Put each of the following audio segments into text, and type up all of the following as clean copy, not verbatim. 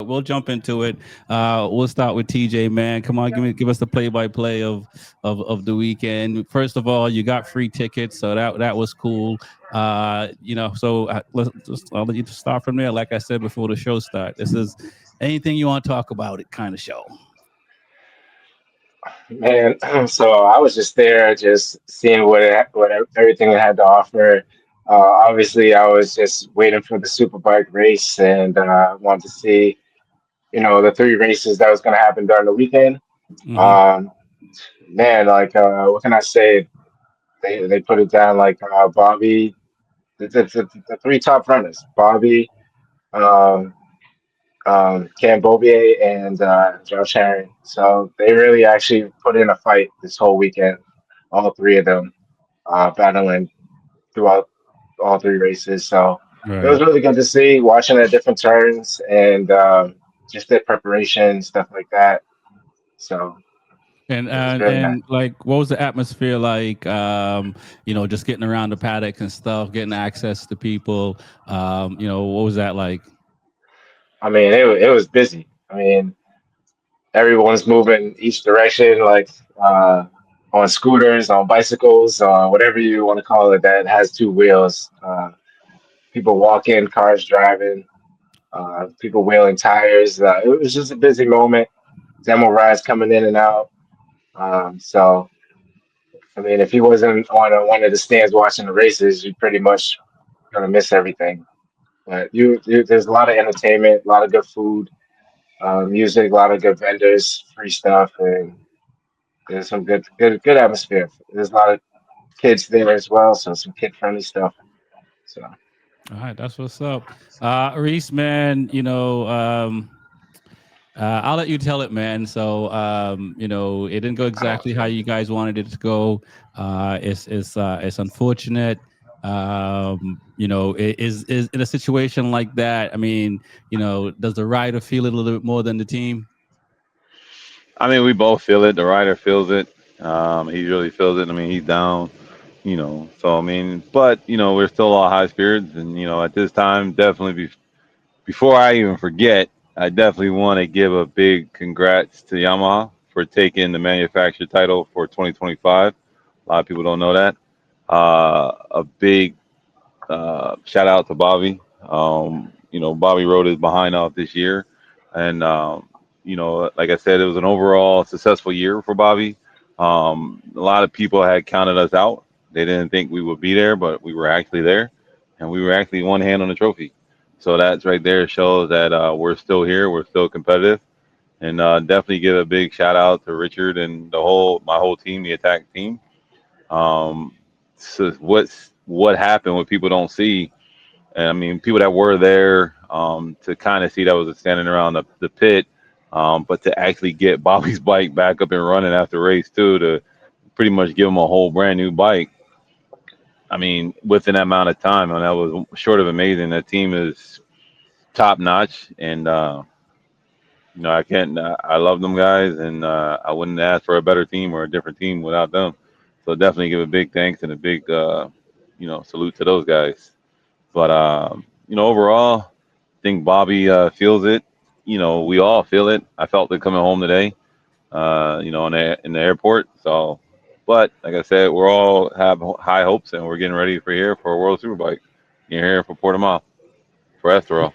we'll jump into it. We'll start with TJ, man. Come on, give us the play-by-play of the weekend. First of all, you got free tickets, so that was cool. I'll let you start from there. Like I said before the show start, this is anything you want to talk about it kind of show. Man, so I was just there, just seeing everything it had to offer. Obviously, I was just waiting for the Superbike race, and wanted to see, the three races that was going to happen during the weekend. Hmm. Um, Man, like, what can I say? They put it down like Bobby, the three top runners, Bobby, um, Cam Bobier, and Josh Herring. So they really actually put in a fight this whole weekend. All three of them battling throughout all three races. So it was Right. really good to see watching at different turns and just their preparation stuff like that. So And it was and really nice. and like, what was the atmosphere like? Just getting around the paddock and stuff, getting access to people. What was that like? I mean, it was busy. I mean, everyone's moving each direction, like on scooters, on bicycles, whatever you want to call it, that has two wheels. People walking, cars driving, people wheeling tires. It was just a busy moment. Demo rides coming in and out. So, I mean, if he wasn't on one of the stands watching the races, you pretty much gonna miss everything. But there's a lot of entertainment, a lot of good food, music, a lot of good vendors, free stuff, and there's some good atmosphere. There's a lot of kids there as well, so some kid friendly stuff. So All right, that's what's up. Reese, man, I'll let you tell it, man. So, it didn't go exactly how you guys wanted it to go. It's unfortunate. Is in a situation like that. I mean, does the rider feel it a little bit more than the team? I mean, we both feel it. The rider feels it. He really feels it. I mean, he's down. So I mean, but we're still all high spirits, and at this time, definitely before I even forget, I definitely want to give a big congrats to Yamaha for taking the manufacturer title for 2025. A lot of people don't know that. A big shout out to Bobby. Bobby rode his behind off this year, and like I said, it was an overall successful year for Bobby. A lot of people had counted us out. They didn't think we would be there, but we were actually there, and we were actually one hand on the trophy. So that's right there shows that we're still here. We're still competitive, and definitely give a big shout out to Richard and my whole team, the attack team. Um, so what happened? What people don't see, and I mean, people that were there to kind of see that was standing around the pit, but to actually get Bobby's bike back up and running after race too, to pretty much give him a whole brand new bike. I mean, within that amount of time, and that was short of amazing. That team is top notch, and I can't. I love them guys, and I wouldn't ask for a better team or a different team without them. So definitely give a big thanks and a big, salute to those guys. But overall, I think Bobby feels it. We all feel it. I felt it coming home today. In the airport. So, but like I said, we're all have high hopes, and we're getting ready for a World Superbike. You're here for Portimao for Estoril.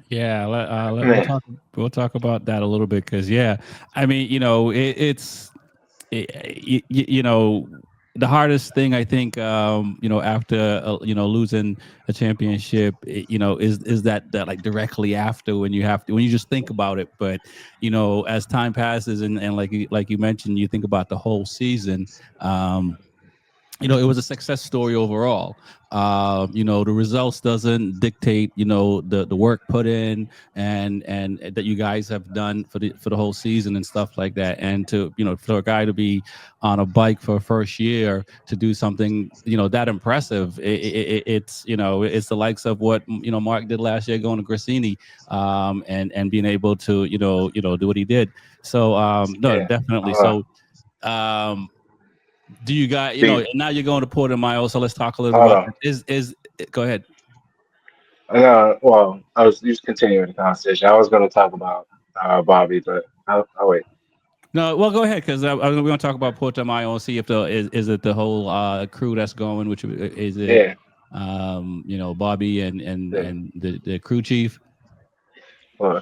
Yeah, we'll man, talk about that a little bit because I mean, the hardest thing I think, after losing a championship, is that like directly after when you just think about it. But as time passes and like you mentioned, you think about the whole season. Um, it was a success story overall. The results doesn't dictate, the work put in and that you guys have done for the whole season and stuff like that. And to, for a guy to be on a bike for a first year to do something, that impressive, it's the likes of what, Mark did last year going to Grassini, and being able to, do what he did. So, no, yeah. definitely. Uh, So, um, do you got See, now you're going to Port of Mayo, so let's talk a little bit Hold about on. that. Is go ahead. Well, I was just continuing the conversation. I was going to talk about Bobby, but I'll wait. No, well, go ahead because we're going to talk about Portimao and see if the is it the whole crew that's going, which is it, Yeah, Bobby and yeah. the crew chief. Well,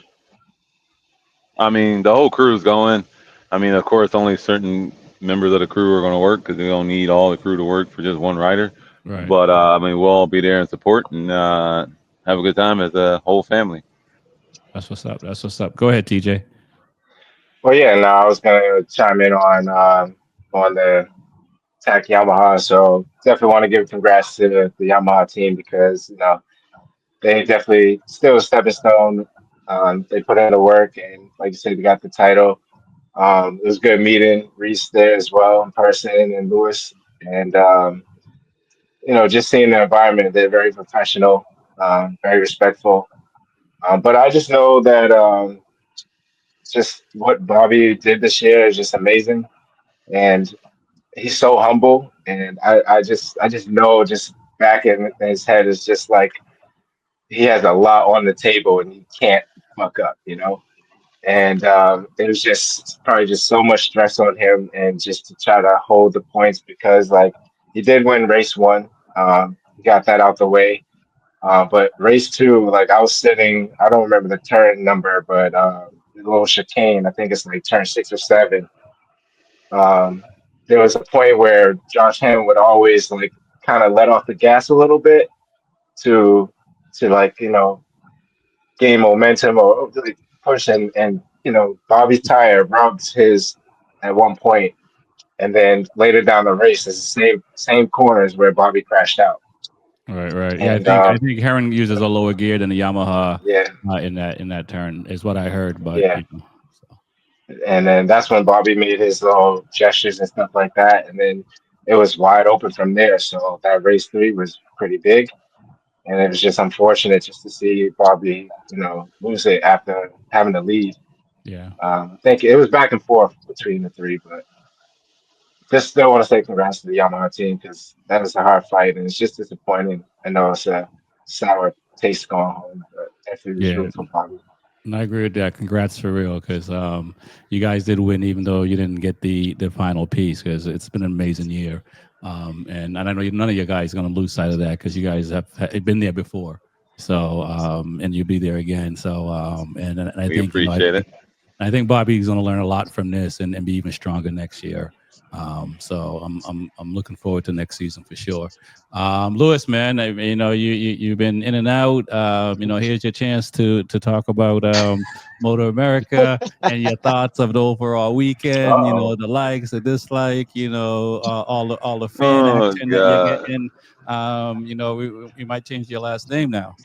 I mean, the whole crew's going. I mean, of course, only certain members of the crew are going to work because we don't need all the crew to work for just one rider. Right. But I mean, we'll all be there in support and have a good time as a whole family. That's what's up. That's what's up. Go ahead, TJ. well, yeah. No, I was going to chime in on the Tech Yamaha. So definitely want to give congrats to the Yamaha team because they definitely still a stepping stone. They put in the work, and like you said, they got the title. It was good meeting Reese there as well in person and Lewis, and just seeing the environment. They're very professional, very respectful. But I just know that just what Bobby did this year is just amazing, and he's so humble. And I just know just back in his head is just like he has a lot on the table and he can't fuck up. And it was just probably just so much stress on him, and just to try to hold the points because like he did win race one, he got that out the way. But race two, like I was sitting, I don't remember the turn number, but the little chicane, I think it's like turn 6 or 7. Um, there was a point where Josh Hammond would always like kind of let off the gas a little bit to like gain momentum or really push, and Bobby's tire rubbed his at one point, and then later down the race, it's the same corners where Bobby crashed out. Right, right. Yeah, I And think I think Heron uses a lower gear than the Yamaha yeah, in that turn is what I heard. But yeah, and then that's when Bobby made his little gestures and stuff like that, and then it was wide open from there. So that race three was pretty big, and it was just unfortunate just to see Bobby, lose it after having the lead. yeah, I think it was back and forth between the three, but just still want to say congrats to the Yamaha team because that was a hard fight, and it's just disappointing. I know it's a sour taste going home, but definitely was yeah. rooting for Bobby. And I agree with that. Congrats for real, because you guys did win, even though you didn't get the final piece. Because it's been an amazing year, and I know none of you guys are going to lose sight of that because you guys have been there before. So and you'll be there again. So and I We think appreciate it. I think Bobby's going to learn a lot from this and be even stronger next year. So I'm looking forward to next season for sure. Lewis, man, you've been in and out. Here's your chance to talk about Motor America and your thoughts of the overall weekend. Uh-oh. The likes, the dislike. All the fan Oh action that you're God. getting. We might change your last name now.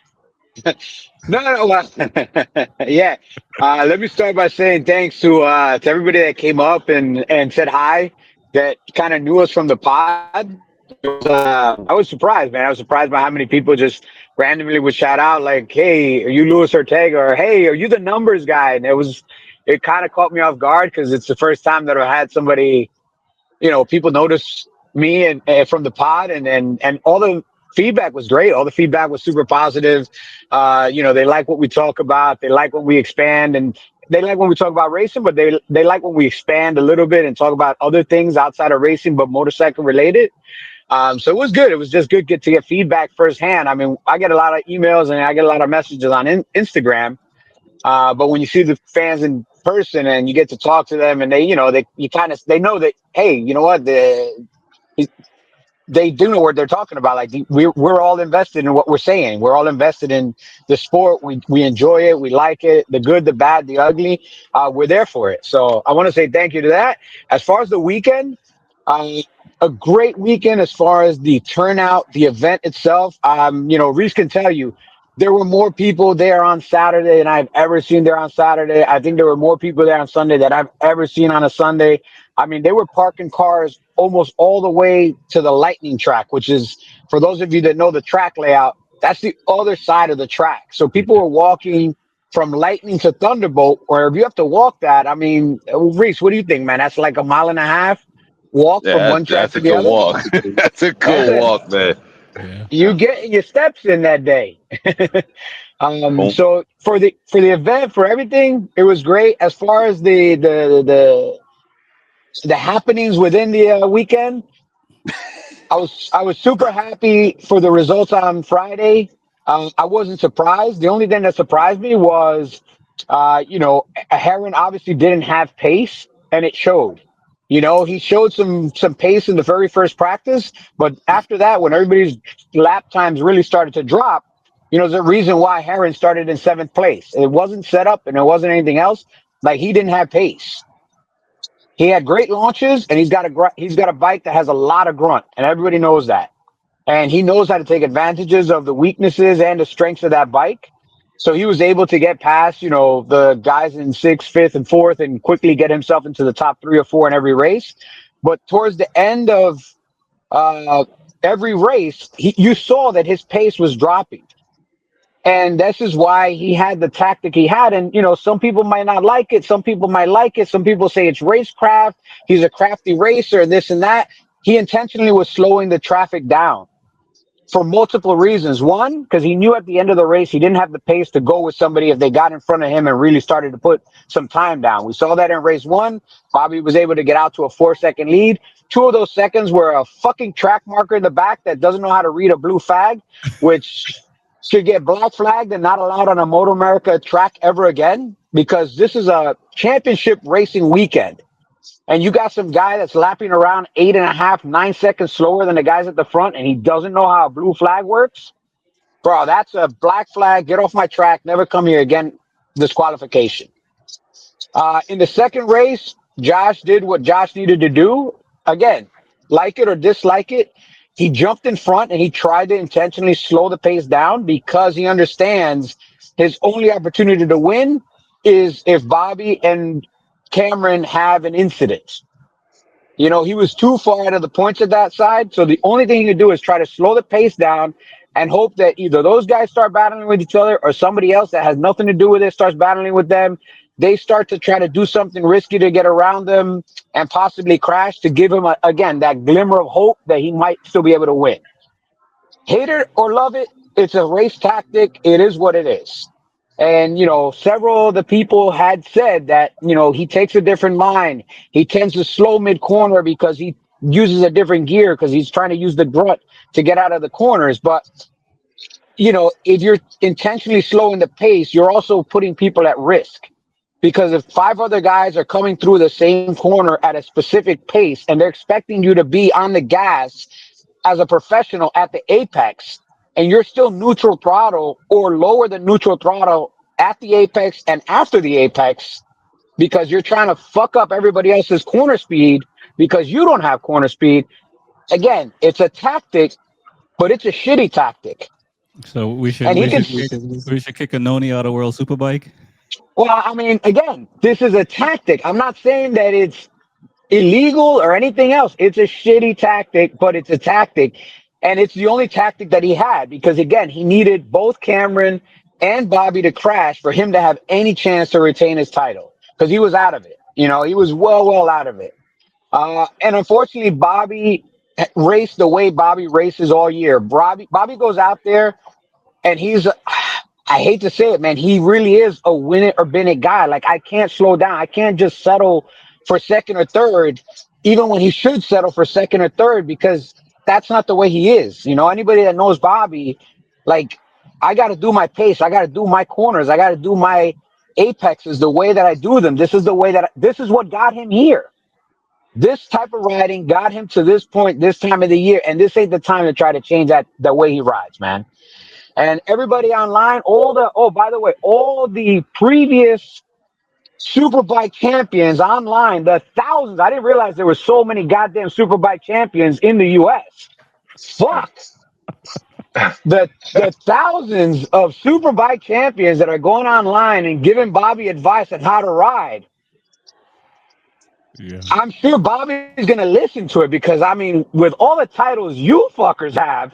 No, no, no. Yeah. Let me start by saying thanks to everybody that came up and said hi, that kind of knew us from the pod. I was surprised, man. I was surprised by how many people just randomly would shout out like, "Hey, are you Luis Ortega?" or "Hey, are you the numbers guy?" And it kind of caught me off guard because it's the first time that I had somebody, people notice me and from the pod, and all the feedback was great. All the feedback was super positive. They like what we talk about. They like when we expand, and they like when we talk about racing, but they like when we expand a little bit and talk about other things outside of racing, but motorcycle related. So it was good. It was just good to get feedback firsthand. I mean, I get a lot of emails and I get a lot of messages on Instagram. But when you see the fans in person and you get to talk to them, and they know that, hey, you know what, they do know what they're talking about. Like we're all invested in what we're saying. We're all invested in the sport. We enjoy it. We like it. The good, the bad, the ugly. We're there for it. So I want to say thank you to that. As far as the weekend, uh, a great weekend as far as the turnout, the event itself. Reese can tell you there were more people there on Saturday than I've ever seen there on Saturday. I think there were more people there on Sunday than I've ever seen on a Sunday. I mean, they were parking cars almost all the way to the lightning track, which is, for those of you that know the track layout, that's the other side of the track. So people were walking from lightning to thunderbolt, or if you have to walk that, I mean, Reese, what do you think, man? That's like a mile and a half walk from Yeah, one track that's to a the good other. walk. That's a That's good it. walk, man. Yeah. You get your steps in that day. Boom. So for the event, for everything, it was great. As far as the happenings within the weekend, I was super happy for the results on Friday. I wasn't surprised. The only thing that surprised me was, Heron obviously didn't have pace, and it showed. He showed some pace in the very first practice, but after that, when everybody's lap times really started to drop, there's a reason why Heron started in seventh place. It wasn't set up, and it wasn't anything else. Like, he didn't have pace. He had great launches, and he's got a bike that has a lot of grunt, and everybody knows that. And he knows how to take advantages of the weaknesses and the strengths of that bike. So he was able to get past, the guys in sixth, fifth, and fourth, and quickly get himself into the top 3 or 4 in every race. But towards the end of uh, every race, you saw that his pace was dropping. And this is why he had the tactic he had. And, some people might not like it. Some people might like it. Some people say it's racecraft. He's a crafty racer, this and that. He intentionally was slowing the traffic down for multiple reasons. One, because he knew at the end of the race he didn't have the pace to go with somebody if they got in front of him and really started to put some time down. We saw that in race one. Bobby was able to get out to a 4-second lead. 2 of those seconds were a fucking track marker in the back that doesn't know how to read a blue flag, which should get black flagged and not allowed on a MotoAmerica track ever again, because this is a championship racing weekend. And you got some guy that's lapping around 8.5, 9 seconds slower than the guys at the front, and he doesn't know how a blue flag works. Bro, that's a black flag. Get off my track. Never come here again. Disqualification. In the second race, Josh did what Josh needed to do. Again, like it or dislike it, he jumped in front and he tried to intentionally slow the pace down because he understands his only opportunity to win is if Bobby and Cameron have an incident. He was too far out of the points at that side. So the only thing he could do is try to slow the pace down and hope that either those guys start battling with each other or somebody else that has nothing to do with it starts battling with them. They start to try to do something risky to get around them and possibly crash to give him, again, that glimmer of hope that he might still be able to win. Hate it or love it, it's a race tactic. It is what it is. And, several of the people had said that, he takes a different line. He tends to slow mid corner because he uses a different gear because he's trying to use the grunt to get out of the corners. But, if you're intentionally slowing the pace, you're also putting people at risk. Because if 5 other guys are coming through the same corner at a specific pace and they're expecting you to be on the gas as a professional at the apex, and you're still neutral throttle or lower than neutral throttle at the apex and after the apex because you're trying to fuck up everybody else's corner speed because you don't have corner speed. Again, it's a tactic, but it's a shitty tactic. So we should And he we can, should kick we should kick a Noni out of World Superbike. well, I mean, again, this is a tactic. I'm not saying that it's illegal or anything else. It's a shitty tactic, but it's a tactic. And it's the only tactic that he had because, again, he needed both Cameron and Bobby to crash for him to have any chance to retain his title because he was out of it. He was well out of it. And unfortunately, Bobby raced the way Bobby races all year. Bobby goes out there and I hate to say it, man, he really is a win it or bin it guy. Like, I can't slow down. I can't just settle for second or third, even when he should settle for second or third, because that's not the way he is. Anybody that knows Bobby, like, I got to do my pace. I got to do my corners. I got to do my apexes the way that I do them. This is what got him here. This type of riding got him to this point, this time of the year. And this ain't the time to try to change the way he rides, man. And everybody online, by the way, all the previous Superbike champions online, the thousands, I didn't realize there were so many goddamn Superbike champions in the US. Fuck. The thousands of Superbike champions that are going online and giving Bobby advice on how to ride. Yeah. I'm sure Bobby's going to listen to it because, I mean, with all the titles you fuckers have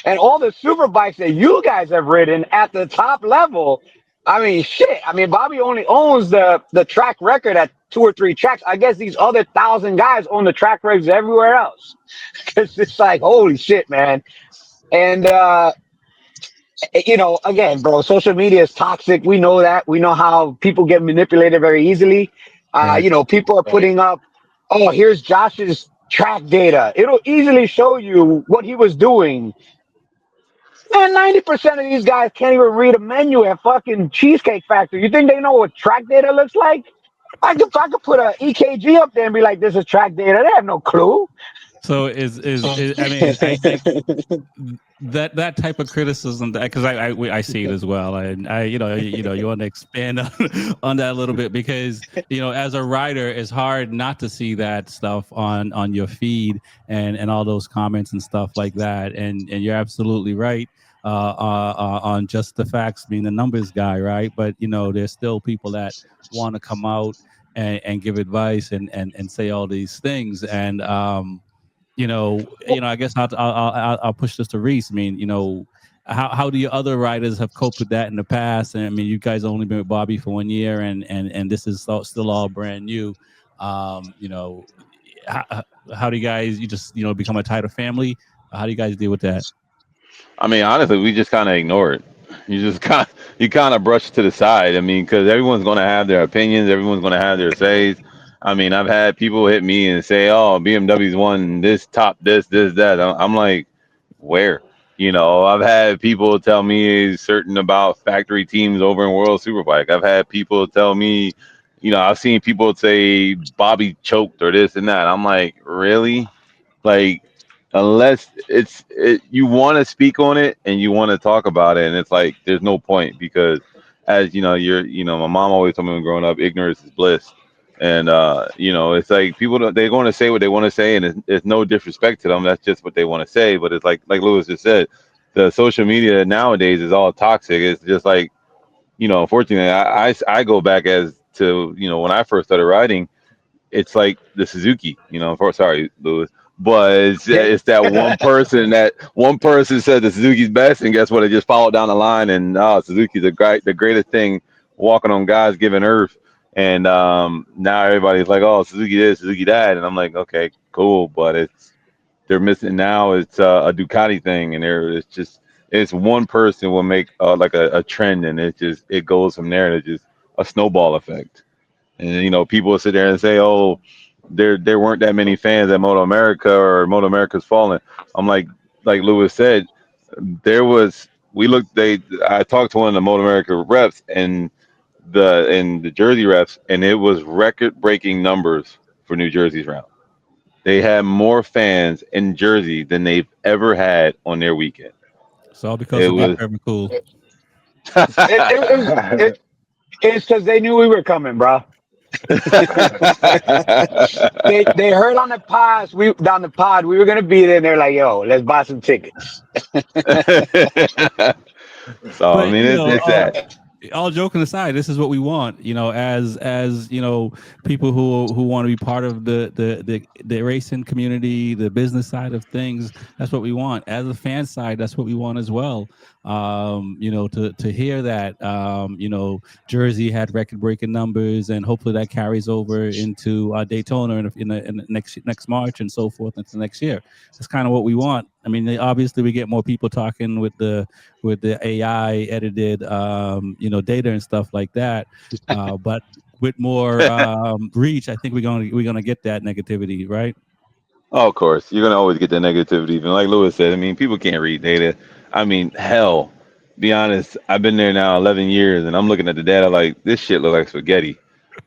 and all the super bikes that you guys have ridden at the top level, I mean, shit. I mean, Bobby only owns the track record at 2 or 3 tracks. I guess these other 1,000 guys own the track records everywhere else. Cause it's like, holy shit, man. And, again, bro, social media is toxic. We know that. We know how people get manipulated very easily. Right. People are Right. putting up, oh, here's Josh's track data. It'll easily show you what he was doing. Man, 90% of these guys can't even read a menu at fucking Cheesecake Factory. You think they know what track data looks like? I could put a EKG up there and be like, this is track data. They have no clue. So is I mean, I think that type of criticism, because I see it as well, and you want to expand on that a little bit, because as a writer it's hard not to see that stuff on your feed and all those comments and stuff like that, and you're absolutely right on just the facts being the numbers guy, right? But there's still people that want to come out and give advice and say all these things, and I guess I'll push this to Reese. I mean, how do your other writers have coped with that in the past? And I mean, you guys only been with Bobby for 1 year, and this is still all brand new. Um, you know, how do you guys? You just become a tighter family? How do you guys deal with that? I mean, honestly, we just kind of ignore it. You just kind of brush it to the side. I mean, because everyone's going to have their opinions, everyone's going to have their says. I mean, I've had people hit me and say, "Oh, BMW's won this, top this, that." I'm like, where? I've had people tell me certain about factory teams over in World Superbike. I've had people tell me, I've seen people say Bobby choked or this and that. I'm like, really? Like, unless you want to speak on it and you want to talk about it, and it's like there's no point, because as my mom always told me when growing up, ignorance is bliss. And it's like people they're going to say what they want to say, and it's no disrespect to them. That's just what they want to say. But it's like Lewis just said, the social media nowadays is all toxic. It's just like, unfortunately, I go back as to when I first started riding. It's like the Suzuki, for sorry, Louis, but it's that one person said the Suzuki's best, and guess what? It just followed down the line, and Suzuki's the greatest thing walking on God's given earth. And now everybody's like, oh, Suzuki this, Suzuki that, and I'm like, okay, cool, but they're missing now. It's a Ducati thing, and it's one person will make like a trend, and it goes from there. It's just a snowball effect. And people will sit there and say, "Oh, there weren't that many fans at MotoAmerica, or MotoAmerica's fallen." I'm like Lewis said, there was. We looked. I talked to one of the MotoAmerica reps and the Jersey reps, and it was record-breaking numbers for New Jersey's round. They had more fans in Jersey than they've ever had on their weekend. It's all because It of Big was. Urban Cool. It, it, it, it's because they knew we were coming, bro. They heard on the pod we were gonna be there, and they're like, "Yo, let's buy some tickets." So I But mean, it's that. all joking aside, this is what we want. As people who want to be part of the racing community, the business side of things. That's what we want. As a fan side, that's what we want as well. To hear that, Jersey had record breaking numbers, and hopefully that carries over into Daytona in the next March and so forth into next year. That's kind of what we want. I mean, obviously we get more people talking with the AI edited data and stuff like that, but with more reach, I think we're gonna get that negativity, right? Oh, of course, you're gonna always get the negativity. Even like Lewis said, I mean, people can't read data. I mean, hell, be honest, I've been there now 11 years, and I'm looking at the data like this shit look like spaghetti.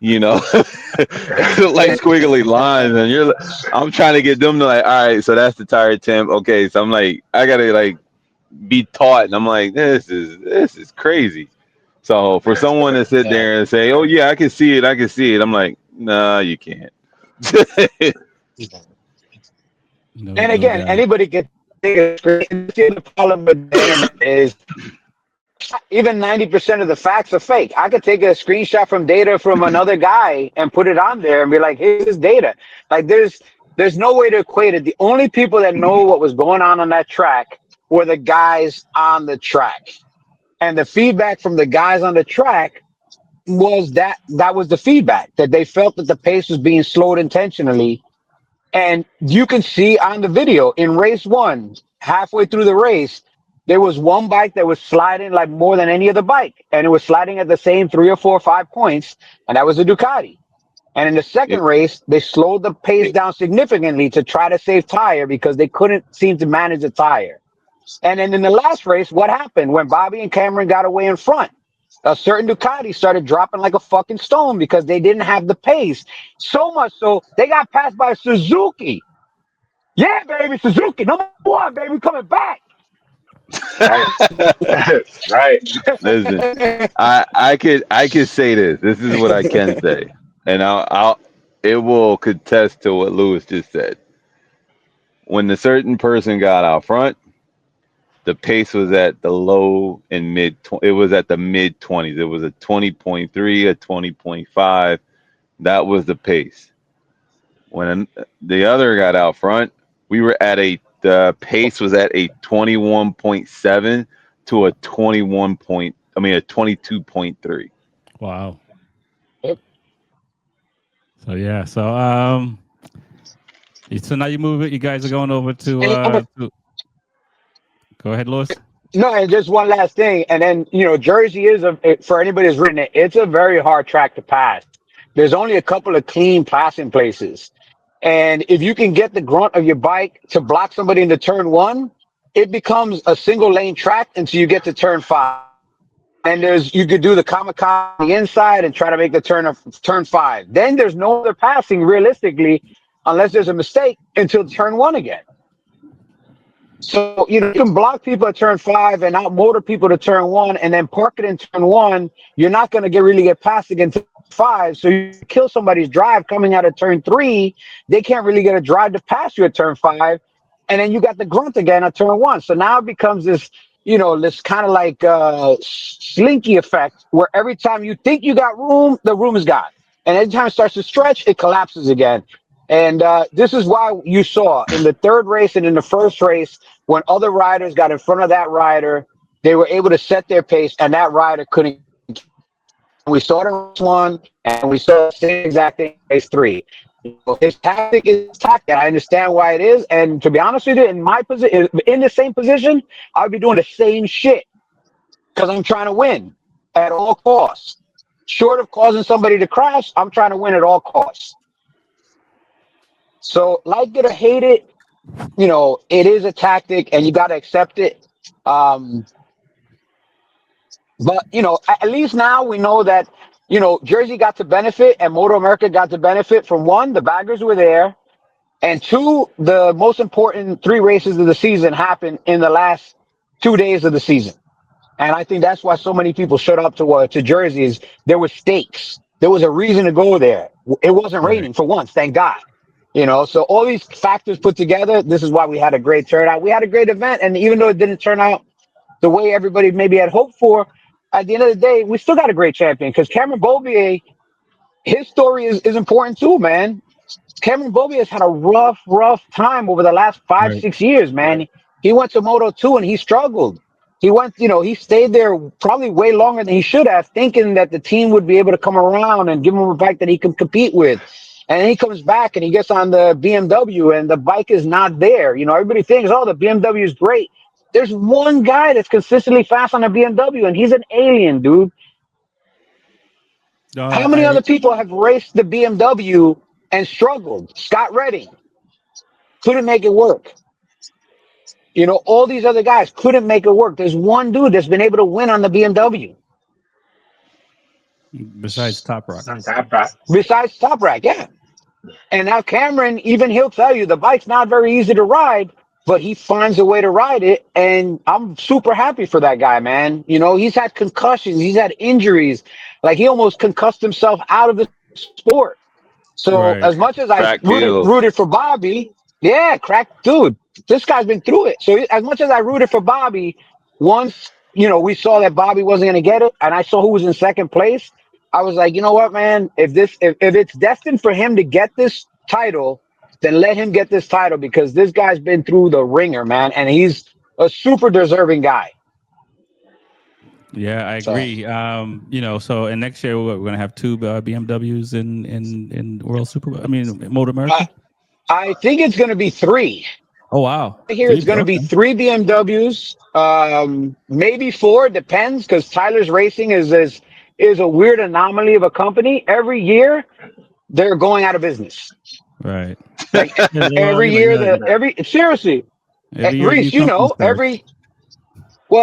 It look like And, squiggly lines, and I'm trying to get them to like, all right, so that's the tire temp. Okay, so I'm like, I gotta like be taught, and I'm like, this is crazy. So for someone to sit Yeah. there and say, oh yeah, I can see it, I'm like, nah, you can't. and No again, doubt. anybody can take a screen. See, the problem with the internet is even 90% of the facts are fake. I could take a screenshot from data from another guy and put it on there and be like, "Here's this data." Like, there's no way to equate it. The only people that know what was going on that track were the guys on the track. And the feedback from the guys on the track was that was the feedback, that they felt that the pace was being slowed intentionally. And you can see on the video in race one, halfway through the race, there was one bike that was sliding like more than any other bike, and it was sliding at the same 3 or 4 or 5 points, and that was a Ducati. And in the second It, race, they slowed the pace down significantly to try to save tire because they couldn't seem to manage the tire. And then in the last race, what happened when Bobby and Cameron got away in front? A certain Ducati started dropping like a fucking stone because they didn't have the pace. So much so they got passed by Suzuki. Yeah, baby, Suzuki, number one, baby, coming back. Right. Right. listen, I could say this. This is what I can say, and I'll it will contest to what Lewis just said. When the certain person got out front, the pace was at the low and it was at the mid 20s. It was a 20.3, a 20.5. That was the pace. When the other got out front, we were at the pace was at a 21.7 to a 22.3. Wow. Yep. So yeah. So now you move it. You guys are going over to go ahead, Lewis. No, and just one last thing, and then Jersey is for anybody who's written it, it's a very hard track to pass. There's only a couple of clean passing places, and if you can get the grunt of your bike to block somebody into turn one, it becomes a single lane track until you get to turn five. And you could do the kamikaze on the inside and try to make the turn of turn five. Then there's no other passing realistically, unless there's a mistake, until turn one again. So, you can block people at turn five and outmotor people to turn one and then park it in turn one. You're not going to really get past again to five. So you kill somebody's drive coming out of turn three. They can't really get a drive to pass you at turn five. And then you got the grunt again at turn one. So now it becomes this kind of like slinky effect where every time you think you got room, the room is gone. And every time it starts to stretch, it collapses again. And this is why you saw in the third race and in the first race, when other riders got in front of that rider, they were able to set their pace, and that rider couldn't. We saw it in race one, and we saw the same exact thing in race three. His tactic is tactic. I understand why it is, and to be honest with you, in my position, in the same position, I would be doing the same shit because I'm trying to win at all costs. Short of causing somebody to crash, I'm trying to win at all costs. So, like it or hate it, it is a tactic and you got to accept it. Um, but, at least now we know that, Jersey got to benefit and MotoAmerica got to benefit from one, the baggers were there. And two, the most important three races of the season happened in the last 2 days of the season. And I think that's why so many people showed up to Jersey is there were stakes. There was a reason to go there. It wasn't Right. raining for once, thank God. So all these factors put together, this is why we had a great turnout. We had a great event, and even though it didn't turn out the way everybody maybe had hoped for, at the end of the day, we still got a great champion because Cameron Beaubier, his story is important too, man. Cameron Beaubier has had a rough time over the last five, Right. 6 years, man. He went to Moto 2 and he struggled. He stayed there probably way longer than he should have, thinking that the team would be able to come around and give him a bike that he can compete with. And then he comes back and he gets on the BMW and the bike is not there. Everybody thinks, oh, the BMW is great. There's one guy that's consistently fast on a BMW and he's an alien, dude. No, How many I other people have raced the BMW and struggled? Scott Redding couldn't make it work. All these other guys couldn't make it work. There's one dude that's been able to win on the BMW besides Top Rock. besides Top Rack, yeah. And now Cameron, even he'll tell you the bike's not very easy to ride, but he finds a way to ride it. And I'm super happy for that guy, man. He's had concussions, he's had injuries. Like he almost concussed himself out of the sport. So Right. as much as I Cracked heels. rooted for Bobby, yeah, crack, dude, this guy's been through it. So as much as I rooted for Bobby, once we saw that Bobby wasn't going to get it, and I saw who was in second place, I was like, you know what, man, if it's destined for him to get this title, then let him get this title because this guy's been through the ringer, man, and he's a super deserving guy. Yeah, I So agree. So and next year we're going to have two BMWs in World Super. I mean, I MotoAmerica. I think it's going to be three. Oh wow, I hear three. it's going to be Okay, three BMWs, maybe four. Depends because Tyler's Racing is a weird anomaly of a company. Every year they're going out of business. right. Like Yeah, well, every year, the Yeah. every seriously, every year new Reese, you company know, starts.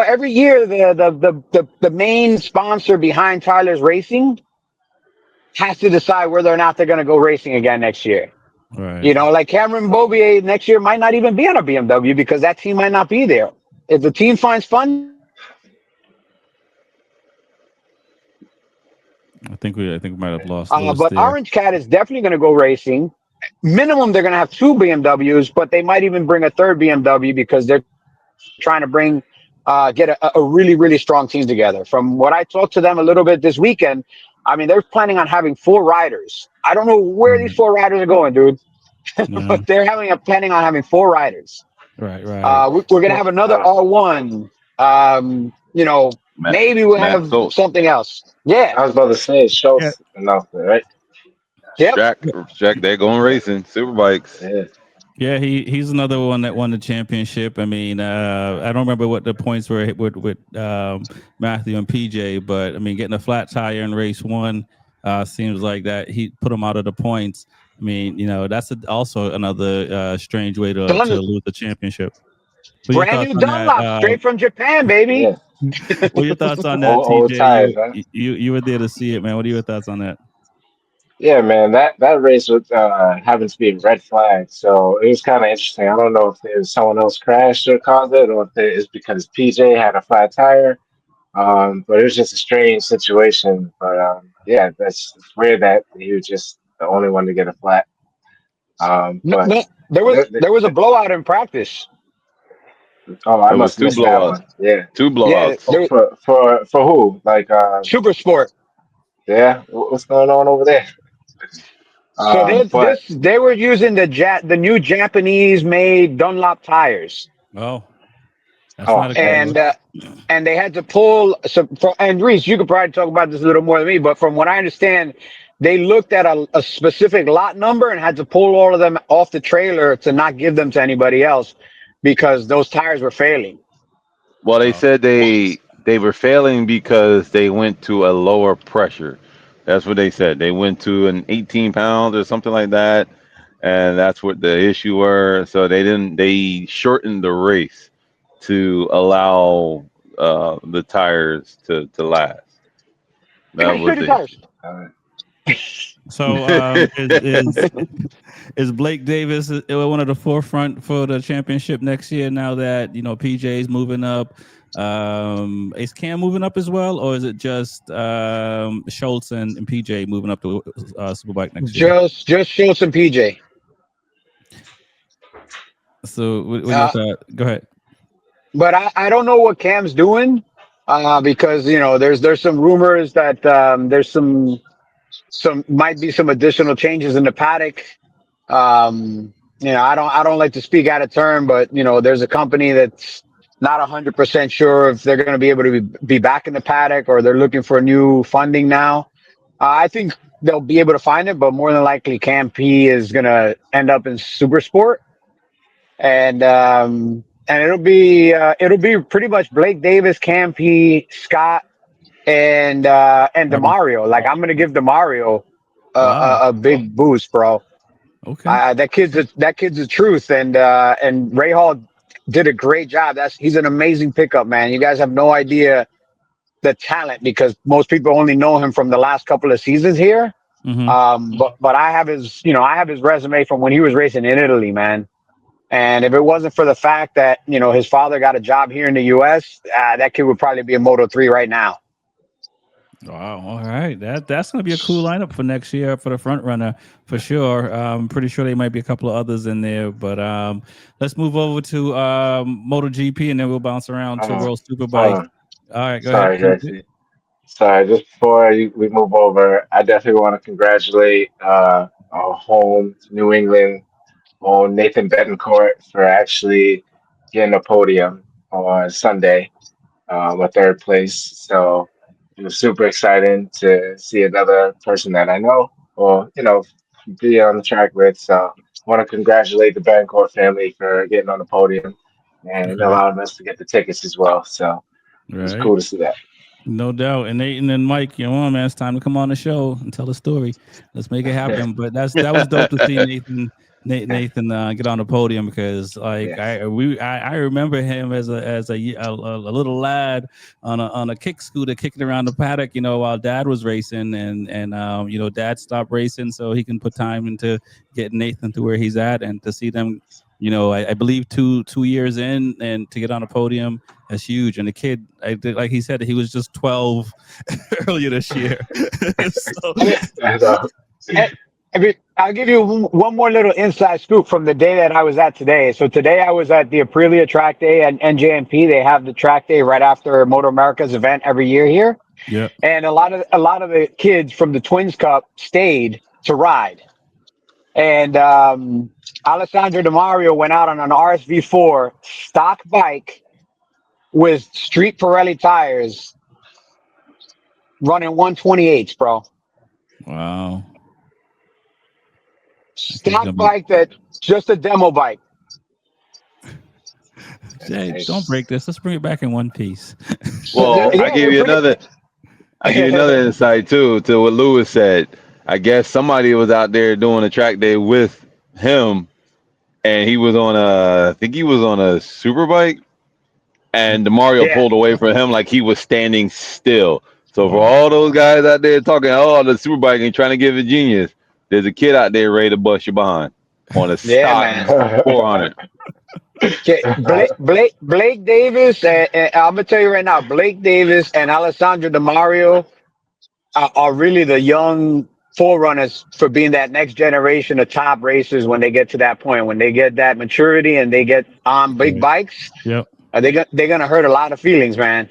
every year the main sponsor behind Tyler's Racing has to decide whether or not they're going to go racing again next year. Right. You know, like Cameron Bobier next year might not even be on a BMW because that team might not be there. If the team finds funding, they might come back. I think we might have lost Lewis But there. Orange Cat is definitely going to go racing. Minimum, they're going to have two BMWs, but they might even bring a third BMW because they're trying to get a really, really strong team together. From what I talked to them a little bit this weekend, I mean, they're planning on having four riders. I don't know where these Right. four riders are going, dude, Yeah. but they're planning on having four riders. Right. Right. We're going to have another R1. You know, Matt, maybe we'll Matt have Soch, something else. Yeah. I was about to say Yeah. Schultz announcement, right? Yep. Jack, they're going racing superbikes. Yeah. Yeah, he's another one that won the championship. I mean, I don't remember what the points were with Matthew and PJ, but I mean, getting a flat tire in race one seems like that he put him out of the points. I mean, that's also another strange way to Done. lose the championship. What are your Brand thoughts new on that? Dunlop straight from Japan, Yeah. baby. What are your thoughts on that, Old TJ? tires, huh? You were there to see it, man. What are your thoughts on that? Yeah, man, that race was happened to be a red flag, so it was kind of interesting. I don't know if it was someone else crashed or caused it, or if it's because PJ had a flat tire. But it was just a strange situation. But yeah, it's weird that he was just the only one to get a flat. No, But no, th- th- there was a th- blowout in practice. oh, I It was must have two missed that blowouts. one. Yeah. Two Yeah, blowouts. there For who? Like super sport. yeah, what's going on over there? So But they were using the new Japanese made Dunlop tires, Oh, that's oh not a good man, and look. they had to pull some. And Reese, you could probably talk about this a little more than me, but from what I understand, they looked at a specific lot number and had to pull all of them off the trailer to not give them to anybody else because those tires were failing. Well, they Oh, said What? they were failing because they went to a lower pressure. That's what they said. They went to an 18 pounds or something like that, and that's what the issue were. So they didn't. They shortened the race to allow the tires to last. That Guys, was straight the tires. issue. so is Blake Davis one of the forefront for the championship next year? Now that PJ's moving up, is Cam moving up as well, or is it just Schultz and PJ moving up to Superbike next year? Just show some PJ. So, what do you Uh, thought? Go ahead. but I don't know what Cam's doing because there's some rumors that there's some might be some additional changes in the paddock. I don't like to speak out of turn, but there's a company that's not 100% sure if they're going to be able to be back in the paddock or they're looking for new funding now. I think they'll be able to find it, but more than likely Cam P is going to end up in Super Sport and it'll be pretty much Blake Davis, Cam P, Scott, and Bobby. Demario. Like I'm gonna give Demario Wow. a big boost, bro. Okay. That kid's the truth, and Ray Hall did a great job. He's an amazing pickup, man. You guys have no idea the talent because most people only know him from the last couple of seasons here. Mm-hmm. But I have his resume from when he was racing in Italy, man. And if it wasn't for the fact that his father got a job here in the U.S., that kid would probably be a Moto 3 right now. Wow. All right. That's going to be a cool lineup for next year for the front runner for sure. I'm pretty sure there might be a couple of others in there, but let's move over to MotoGP and then we'll bounce around to uh, World Superbike. hold on. All right. Go ahead. Sorry, Gracie. Sorry, just before we move over, I definitely want to congratulate our home New England on Nathan Betancourt for actually getting a podium on Sunday. a third place. So it was super exciting to see another person that I know or, be on the track with. So I want to congratulate the Bancourt family for getting on the podium and Right. allowing us to get the tickets as well. So it was Right. cool to see that. No doubt. And Nate and then Mike, man, it's time to come on the show and tell a story. Let's make it happen. But that was dope to see Nathan get on the podium because like Yes. I remember him as a little lad on a kick scooter kicking around the paddock, while dad was racing and dad stopped racing so he can put time into getting Nathan to where he's at and to see them, I believe 2 years in and to get on a podium. That's huge. And the kid, like he said, he was just 12 earlier this year. So, I mean, So, I I'll give you one more little inside scoop from the day that I was at today. So today I was at the Aprilia track day at NJMP. They have the track day right after MotoAmerica's event every year here. yeah. And a lot of the kids from the Twins Cup stayed to ride. And Alessandro DeMario went out on an RSV4 stock bike with street Pirelli tires running 128s, bro. Wow. That kid's Stock gonna be. bike that just a demo bike. Jay, don't nice. break this. Let's bring it back in one piece. Well, I Yeah, give they're you pretty. another. I give you another insight too to what Lewis said. I guess somebody was out there doing a track day with him, and he was on a. I think he was on a super bike, and Mario Yeah, pulled away from him like he was standing still. So for Wow. all those guys out there talking, oh, the super bike and trying to give it genius, there's a kid out there ready to bust you behind on a yeah, stock man. 400. Okay, Blake Davis, and I'm gonna tell you right now, Blake Davis and Alessandro DeMario are really the young forerunners for being that next generation of top racers when they get to that point, when they get that maturity and they get on big Right. bikes. Yep. They're gonna hurt a lot of feelings, man.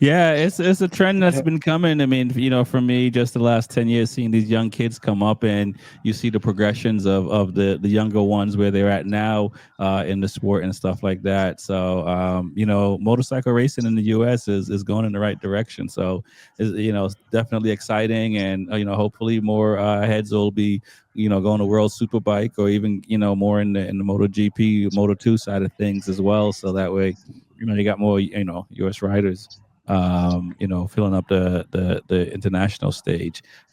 Yeah, it's a trend that's been coming. I mean, for me, just the last 10 years, seeing these young kids come up, and you see the progressions of the younger ones where they're at now in the sport and stuff like that. So, motorcycle racing in the U.S. is going in the right direction. So, it's definitely exciting, and hopefully more heads will be going to World Superbike or even more in the MotoGP, Moto2 side of things as well. So that way, you got more U.S. riders filling up the international stage.